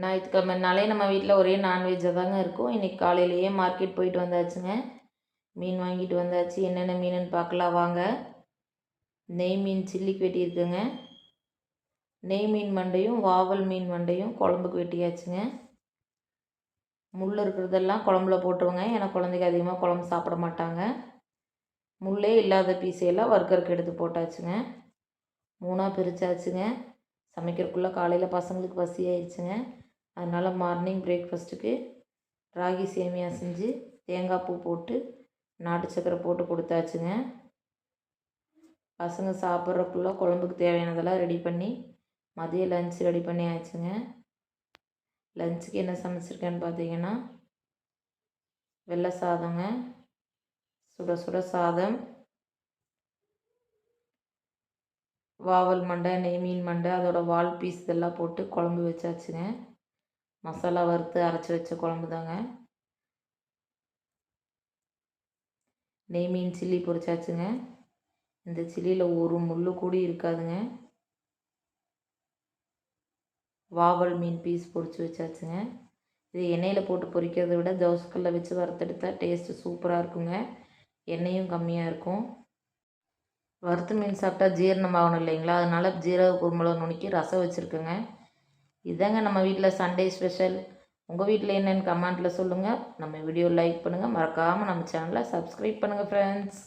ஞாயிற்றுக்கிழமைனாலே நம்ம வீட்டில் ஒரே நான்வெஜ்ஜாக தாங்க இருக்கும். இன்றைக்கி காலையிலேயே மார்க்கெட் போயிட்டு வந்தாச்சுங்க. மீன் வாங்கிட்டு வந்தாச்சு. என்னென்ன மீனுன்னு பார்க்கலாம் வாங்க. நெய் மீன் சில்லிக்கு வெட்டியிருக்குங்க. நெய் மீன் மண்டையும் வாவல் மீன் மண்டையும் குழம்புக்கு வெட்டியாச்சுங்க. முள் இருக்கிறதெல்லாம் குழம்புல போட்டுருவோங்க. ஏன்னா குழந்தைக்கு அதிகமாக குழம்பு சாப்பிட மாட்டாங்க. முள்ளே இல்லாத பீஸையெல்லாம் வறுக்கறக்கு எடுத்து போட்டாச்சுங்க. 3ஆக பிரித்தாச்சுங்க. சமைக்கிறதுக்குள்ளே காலையில் பசங்களுக்கு பசி ஆயிடுச்சுங்க. அதனால் மார்னிங் பிரேக்ஃபாஸ்ட்டுக்கு ராகி சேமியா செஞ்சு தேங்காய் பூ போட்டு நாட்டு சக்கரை போட்டு கொடுத்தாச்சுங்க. பசங்க சாப்பிட்றக்குள்ளே குழம்புக்கு தேவையானதெல்லாம் ரெடி பண்ணி மதியம் லஞ்ச் ரெடி பண்ணி ஆச்சுங்க. லஞ்சுக்கு என்ன சமைச்சிருக்கேன்னு பார்த்தீங்கன்னா வெள்ளை சாதங்க, சுட சுட சாதம், வாவல் மண்டை, நெய் மீன் மண்டை, அதோட வால் பீஸ் இதெல்லாம் போட்டு குழம்பு வச்சாச்சுங்க. மசாலா வறுத்து அரைச்சி வச்ச குழம்பு தாங்க. நெய் மீன் சில்லி பொரிச்சாச்சுங்க. இந்த சில்லியில் ஒரு முள் கூடி இருக்காதுங்க. வாவல் மீன் பீஸ் பொரிச்சு வச்சாச்சுங்க. இது எண்ணெயில் போட்டு பொரிக்கிறத விட தோசைக்கல்லில் வச்சு வறுத்தெடுத்தா டேஸ்ட்டு சூப்பராக இருக்குங்க. எண்ணெயும் கம்மியாக இருக்கும். வறுத்து மீன் சாப்பிட்டா ஜீரணம் ஆகணும் இல்லைங்களா, அதனால் ஜீரக குருமிளகு நுணுக்கி ரசம் வச்சுருக்குங்க. இதாங்க நம்ம வீட்டில் சண்டே ஸ்பெஷல். உங்கள் வீட்டில் என்னென்னு கமெண்ட்டில் சொல்லுங்கள். நம்ம வீடியோ லைக் பண்ணுங்கள். மறக்காமல் நம்ம சேனலை சப்ஸ்கிரைப் பண்ணுங்கள் ஃப்ரெண்ட்ஸ்.